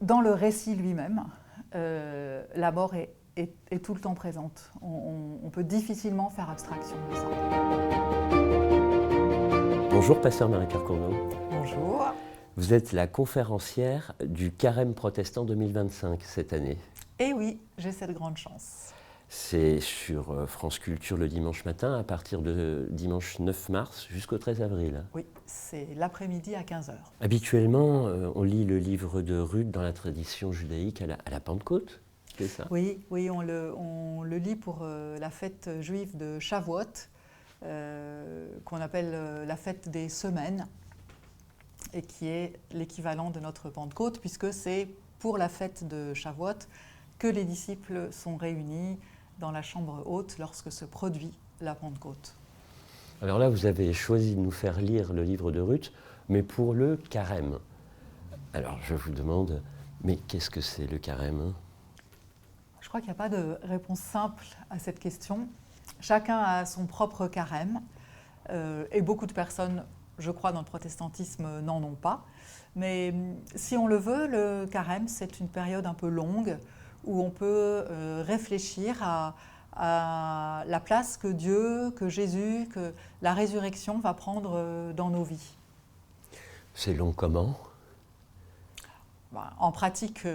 dans le récit lui-même, la mort est tout le temps présente. On peut difficilement faire abstraction de ça. Bonjour, pasteur Marie-Pierre Cournot. Bonjour. Vous êtes la conférencière du Carême protestant 2025 cette année. Eh oui, j'ai cette grande chance. C'est sur France Culture le dimanche matin, à partir de dimanche 9 mars jusqu'au 13 avril. Oui, c'est l'après-midi à 15h. Habituellement, on lit le livre de Ruth dans la tradition judaïque à la Pentecôte, c'est ça? Oui, on le lit pour la fête juive de Shavuot, qu'on appelle la fête des semaines, et qui est l'équivalent de notre Pentecôte, puisque c'est pour la fête de Shavuot que les disciples sont réunis dans la chambre haute lorsque se produit la Pentecôte. Alors là, vous avez choisi de nous faire lire le livre de Ruth, mais pour le Carême. Alors je vous demande, mais qu'est-ce que c'est le Carême? Je crois qu'il n'y a pas de réponse simple à cette question. Chacun a son propre carême, et beaucoup de personnes, je crois, dans le protestantisme n'en ont pas. Mais si on le veut, le carême, c'est une période un peu longue où on peut réfléchir à la place que Dieu, que Jésus, que la résurrection va prendre dans nos vies. C'est long comment? En pratique,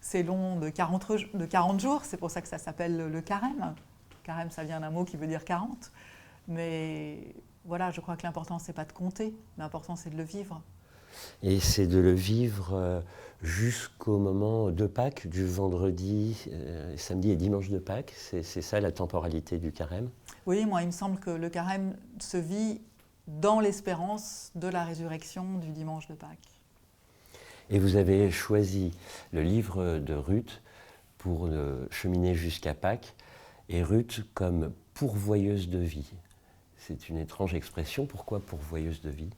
c'est long de 40 jours, c'est pour ça que ça s'appelle le carême. Carême, ça vient d'un mot qui veut dire 40. Mais voilà, je crois que l'important, c'est pas de compter, l'important, c'est de le vivre. Et c'est de le vivre jusqu'au moment de Pâques, du vendredi, samedi et dimanche de Pâques. C'est ça la temporalité du carême? Oui, moi, il me semble que le carême se vit dans l'espérance de la résurrection du dimanche de Pâques. Et vous avez choisi le livre de Ruth pour cheminer jusqu'à Pâques, et Ruth comme pourvoyeuse de vie. C'est une étrange expression. Pourquoi pourvoyeuse de vie?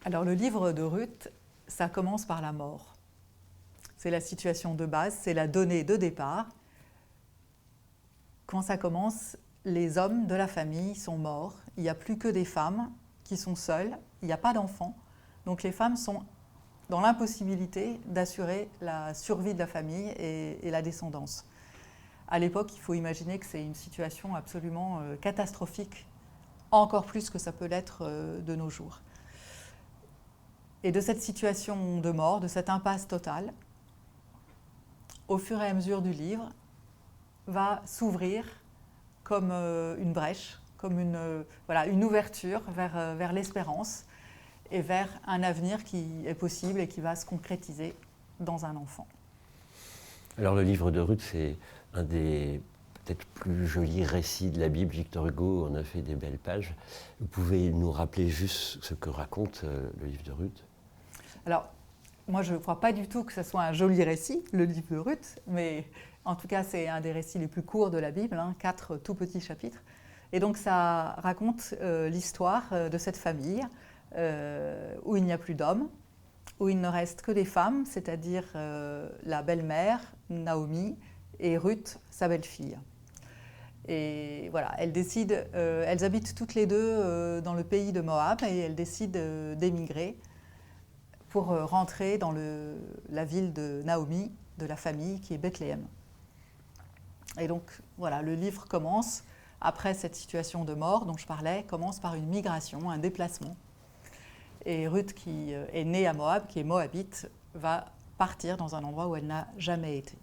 Alors le livre de Ruth, ça commence par la mort. C'est la situation de base, c'est la donnée de départ. Quand ça commence, les hommes de la famille sont morts. Il n'y a plus que des femmes qui sont seules. Il n'y a pas d'enfants. Donc les femmes sont dans l'impossibilité d'assurer la survie de la famille et la descendance. À l'époque, il faut imaginer que c'est une situation absolument catastrophique, encore plus que ça peut l'être de nos jours. Et de cette situation de mort, de cette impasse totale, au fur et à mesure du livre, va s'ouvrir comme une brèche, comme une ouverture vers l'espérance et vers un avenir qui est possible et qui va se concrétiser dans un enfant. Alors le livre de Ruth, c'est un des peut-être plus jolis récits de la Bible. Victor Hugo en a fait des belles pages. Vous pouvez nous rappeler juste ce que raconte le livre de Ruth? Alors, moi je ne crois pas du tout que ce soit un joli récit, le livre de Ruth, mais en tout cas c'est un des récits les plus courts de la Bible, 4 tout petits chapitres. Et donc ça raconte l'histoire de cette famille où il n'y a plus d'hommes, où il ne reste que des femmes, c'est-à-dire la belle-mère, Naomi, et Ruth, sa belle-fille. Et voilà, elles habitent toutes les deux dans le pays de Moab et elles décident d'émigrer pour rentrer dans la ville de Naomi, de la famille, qui est Bethléem. Et donc voilà, le livre commence, après cette situation de mort dont je parlais, commence par une migration, un déplacement. Et Ruth, qui est née à Moab, qui est moabite, va partir dans un endroit où elle n'a jamais été.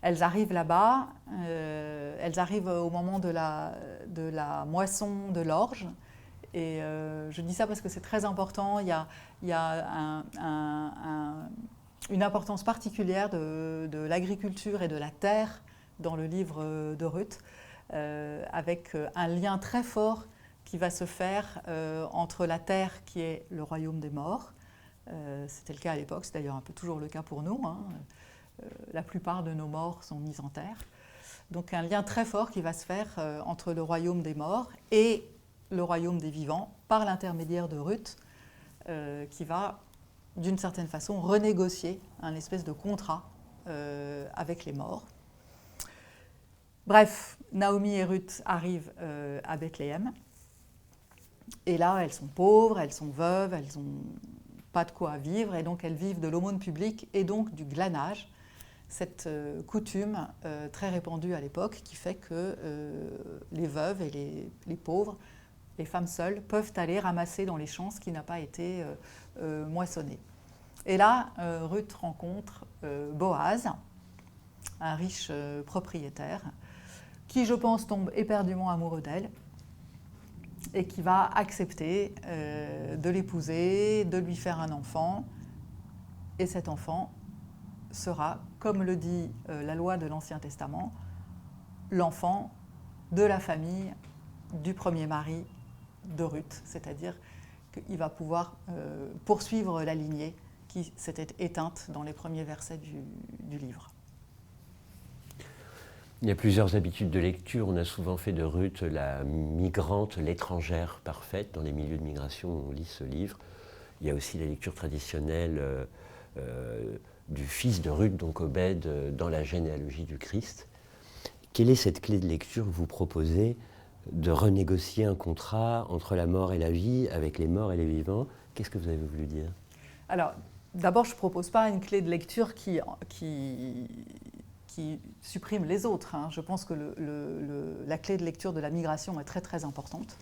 Elles arrivent là-bas, elles arrivent au moment de la moisson de l'orge. Et je dis ça parce que c'est très important. Il y a une importance particulière de l'agriculture et de la terre dans le livre de Ruth, avec un lien très fort qui va se faire entre la terre qui est le royaume des morts. C'était le cas à l'époque, c'est d'ailleurs un peu toujours le cas pour nous. La plupart de nos morts sont mis en terre. Donc un lien très fort qui va se faire entre le royaume des morts et le royaume des vivants par l'intermédiaire de Ruth, qui va d'une certaine façon renégocier un espèce de contrat avec les morts. Bref, Naomi et Ruth arrivent à Bethléem. Et là, elles sont pauvres, elles sont veuves, elles ont pas de quoi vivre, et donc elles vivent de l'aumône publique et donc du glanage, cette coutume très répandue à l'époque qui fait que les veuves et les pauvres, les femmes seules, peuvent aller ramasser dans les champs ce qui n'a pas été moissonné. Et là, Ruth rencontre Boaz, un riche propriétaire, qui, je pense, tombe éperdument amoureux d'elle et qui va accepter de l'épouser, de lui faire un enfant. Et cet enfant sera, comme le dit la loi de l'Ancien Testament, l'enfant de la famille du premier mari de Ruth, c'est-à-dire qu'il va pouvoir poursuivre la lignée qui s'était éteinte dans les premiers versets du livre. Il y a plusieurs habitudes de lecture. On a souvent fait de Ruth la migrante, l'étrangère parfaite. Dans les milieux de migration, on lit ce livre. Il y a aussi la lecture traditionnelle du fils de Ruth, donc Obed, dans la généalogie du Christ. Quelle est cette clé de lecture que vous proposez de renégocier un contrat entre la mort et la vie, avec les morts et les vivants? Qu'est-ce que vous avez voulu dire? Alors, d'abord, je ne propose pas une clé de lecture qui supprime les autres. Hein. Je pense que la clé de lecture de la migration est très très importante.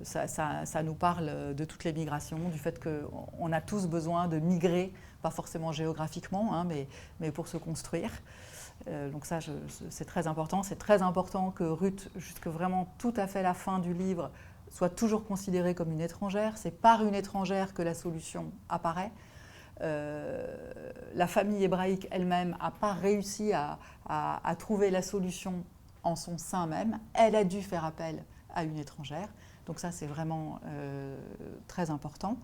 Ça nous parle de toutes les migrations, du fait qu'on a tous besoin de migrer, pas forcément géographiquement, hein, mais pour se construire. Donc ça, c'est très important. C'est très important que Ruth, jusque vraiment tout à fait la fin du livre, soit toujours considérée comme une étrangère. C'est par une étrangère que la solution apparaît. La famille hébraïque elle-même n'a pas réussi à trouver la solution en son sein même. Elle a dû faire appel à une étrangère. Donc ça, c'est vraiment très important.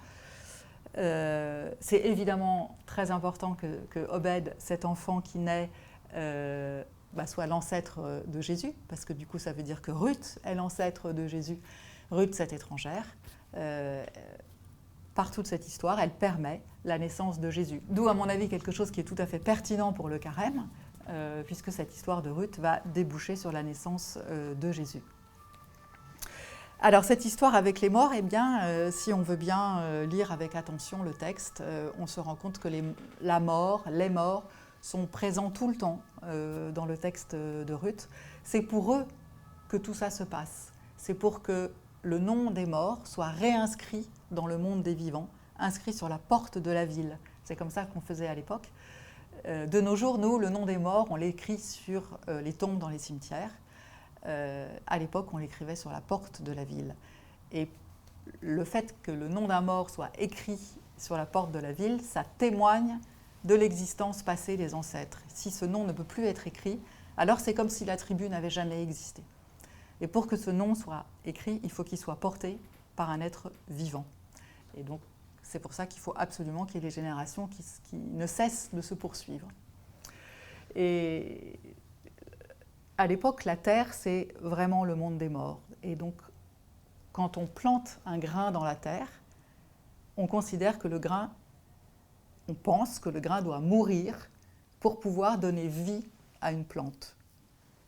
C'est évidemment très important que Obed, cet enfant qui naît, soit l'ancêtre de Jésus, parce que du coup, ça veut dire que Ruth est l'ancêtre de Jésus. Ruth, cette étrangère, par toute cette histoire, elle permet la naissance de Jésus. D'où, à mon avis, quelque chose qui est tout à fait pertinent pour le carême, puisque cette histoire de Ruth va déboucher sur la naissance de Jésus. Alors, cette histoire avec les morts, eh bien, si on veut bien lire avec attention le texte, on se rend compte que la mort, les morts, sont présents tout le temps dans le texte de Ruth. C'est pour eux que tout ça se passe. C'est pour que le nom des morts soit réinscrit dans le monde des vivants, inscrit sur la porte de la ville. C'est comme ça qu'on faisait à l'époque. De nos jours, nous, le nom des morts, on l'écrit sur les tombes dans les cimetières. À l'époque, on l'écrivait sur la porte de la ville. Et le fait que le nom d'un mort soit écrit sur la porte de la ville, ça témoigne de l'existence passée des ancêtres. Si ce nom ne peut plus être écrit, alors c'est comme si la tribu n'avait jamais existé. Et pour que ce nom soit écrit, il faut qu'il soit porté par un être vivant. Et donc, c'est pour ça qu'il faut absolument qu'il y ait des générations qui ne cessent de se poursuivre. Et à l'époque, la terre, c'est vraiment le monde des morts. Et donc, quand on plante un grain dans la terre, on considère que le grain, on pense que le grain doit mourir pour pouvoir donner vie à une plante.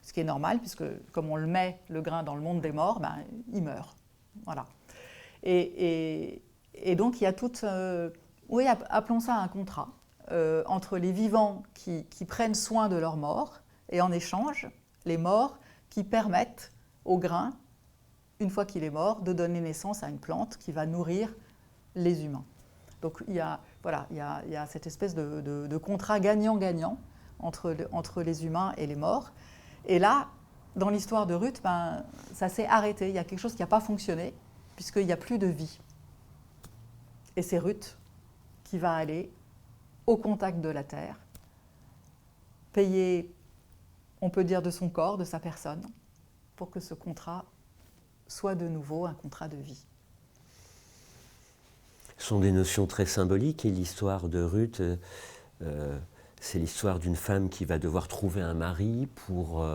Ce qui est normal, puisque comme on le met, le grain, dans le monde des morts, ben, il meurt. Voilà. Et donc, il y a toute... appelons ça un contrat entre les vivants qui prennent soin de leurs morts, et en échange, les morts qui permettent au grain, une fois qu'il est mort, de donner naissance à une plante qui va nourrir les humains. Donc il y a cette espèce de contrat gagnant-gagnant entre les humains et les morts. Et là, dans l'histoire de Ruth, ben, ça s'est arrêté. Il y a quelque chose qui n'a pas fonctionné, puisqu'il n'y a plus de vie. Et c'est Ruth qui va aller au contact de la terre, payer, on peut dire, de son corps, de sa personne, pour que ce contrat soit de nouveau un contrat de vie. Ce sont des notions très symboliques, et l'histoire de Ruth, c'est l'histoire d'une femme qui va devoir trouver un mari pour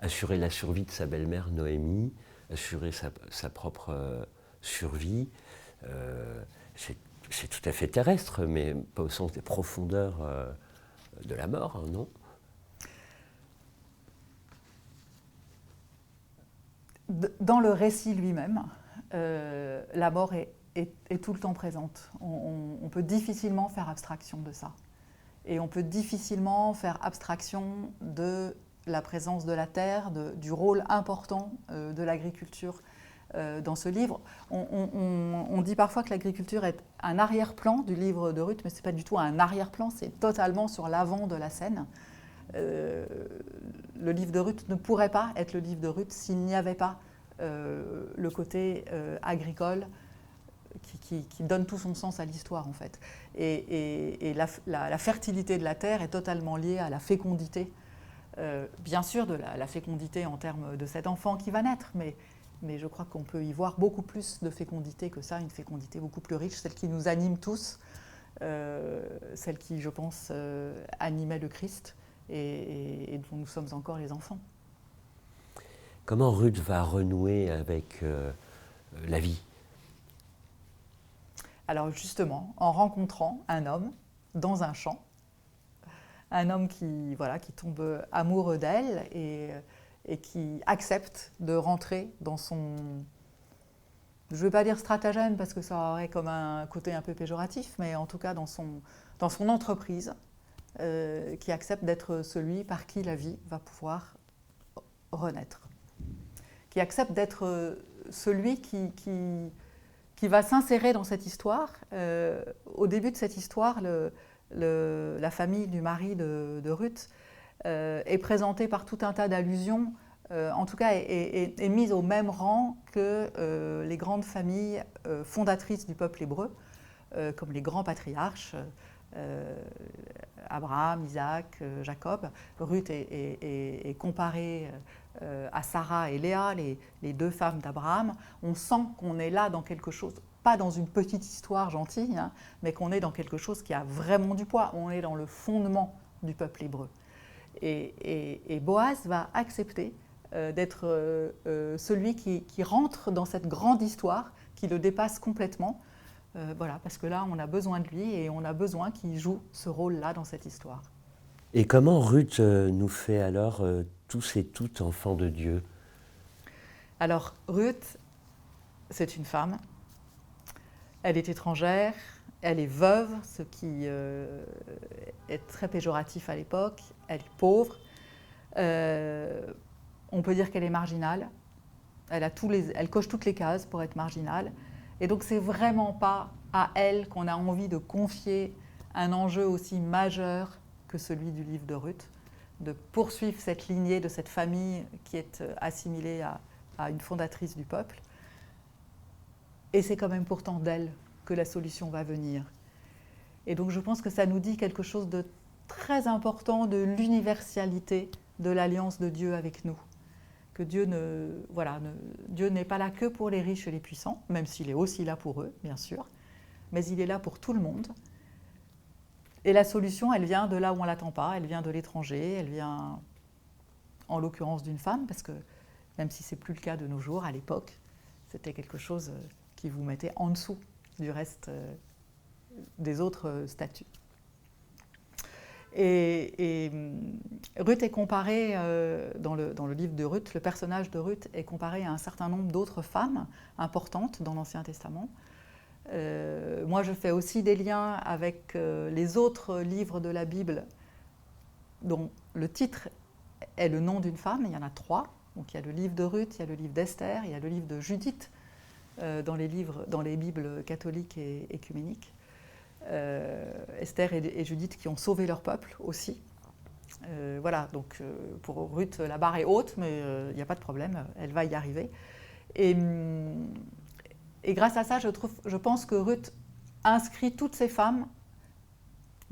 assurer la survie de sa belle-mère Noémie, assurer sa propre survie. C'est tout à fait terrestre, mais pas au sens des profondeurs de la mort, hein, non? Dans le récit lui-même, la mort est est tout le temps présente. On peut difficilement faire abstraction de ça. Et on peut difficilement faire abstraction de la présence de la terre, du rôle important de l'agriculture dans ce livre. On dit parfois que l'agriculture est un arrière-plan du livre de Ruth, mais ce n'est pas du tout un arrière-plan, c'est totalement sur l'avant de la scène. Le livre de Ruth ne pourrait pas être le livre de Ruth s'il n'y avait pas le côté agricole qui donne tout son sens à l'histoire en fait. Et la fertilité de la terre est totalement liée à la fécondité, bien sûr de la fécondité en termes de cet enfant qui va naître, mais je crois qu'on peut y voir beaucoup plus de fécondité que ça, une fécondité beaucoup plus riche, celle qui nous anime tous, celle qui, je pense, animait le Christ et dont nous sommes encore les enfants. Comment Ruth va renouer avec la vie? Alors justement, en rencontrant un homme dans un champ, un homme qui tombe amoureux d'elle et qui accepte de rentrer dans son, je ne veux pas dire stratagème parce que ça aurait comme un côté un peu péjoratif, mais en tout cas dans son entreprise, qui accepte d'être celui par qui la vie va pouvoir renaître, qui accepte d'être celui qui va s'insérer dans cette histoire. Au début de cette histoire, la famille du mari de Ruth est présentée par tout un tas d'allusions, en tout cas est mise au même rang que les grandes familles fondatrices du peuple hébreu, comme les grands patriarches, Abraham, Isaac, Jacob. Ruth est comparée à Sarah et Léa, les deux femmes d'Abraham. On sent qu'on est là dans quelque chose, pas dans une petite histoire gentille, hein, mais qu'on est dans quelque chose qui a vraiment du poids. On est dans le fondement du peuple hébreu. Et Boaz va accepter d'être celui qui rentre dans cette grande histoire, qui le dépasse complètement. Voilà, parce que là, on a besoin de lui et on a besoin qu'il joue ce rôle-là dans cette histoire. Et comment Ruth nous fait alors tous et toutes enfants de Dieu? Alors, Ruth, c'est une femme. Elle est étrangère, elle est veuve, ce qui est très péjoratif à l'époque. Elle est pauvre. On peut dire qu'elle est marginale. Elle coche toutes les cases pour être marginale. Et donc, c'est vraiment pas à elle qu'on a envie de confier un enjeu aussi majeur que celui du livre de Ruth, de poursuivre cette lignée de cette famille qui est assimilée à une fondatrice du peuple. Et c'est quand même pourtant d'elle que la solution va venir. Et donc, je pense que ça nous dit quelque chose de très important de l'universalité de l'alliance de Dieu avec nous. Que Dieu n'est pas là que pour les riches et les puissants, même s'il est aussi là pour eux, bien sûr, mais il est là pour tout le monde. Et la solution, elle vient de là où on ne l'attend pas, elle vient de l'étranger, elle vient en l'occurrence d'une femme, parce que même si ce n'est plus le cas de nos jours, à l'époque, c'était quelque chose qui vous mettait en dessous du reste des autres statuts. Et Ruth est comparée, dans le livre de Ruth, le personnage de Ruth est comparé à un certain nombre d'autres femmes importantes dans l'Ancien Testament. Moi, je fais aussi des liens avec les autres livres de la Bible dont le titre est le nom d'une femme. Il y en a 3. Donc, il y a le livre de Ruth, il y a le livre d'Esther, il y a le livre de Judith dans les Bibles catholiques et écuméniques. Esther et Judith qui ont sauvé leur peuple aussi. Voilà, donc pour Ruth, la barre est haute, mais il n'y a pas de problème, elle va y arriver. Et grâce à ça, je pense que Ruth inscrit toutes ces femmes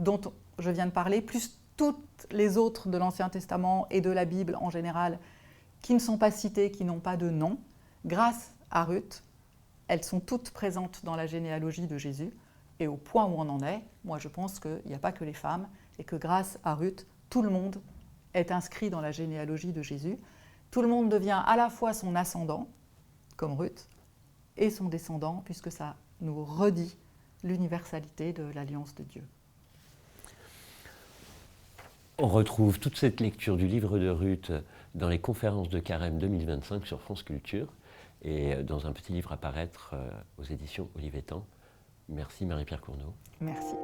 dont je viens de parler, plus toutes les autres de l'Ancien Testament et de la Bible en général, qui ne sont pas citées, qui n'ont pas de nom. Grâce à Ruth, elles sont toutes présentes dans la généalogie de Jésus. Et au point où on en est, moi je pense qu'il n'y a pas que les femmes, et que grâce à Ruth, tout le monde est inscrit dans la généalogie de Jésus. Tout le monde devient à la fois son ascendant, comme Ruth, et son descendant, puisque ça nous redit l'universalité de l'alliance de Dieu. On retrouve toute cette lecture du livre de Ruth dans les conférences de Carême 2025 sur France Culture. et dans un petit livre à paraître aux éditions Olivetan. Merci Marie-Pierre Cournot. Merci.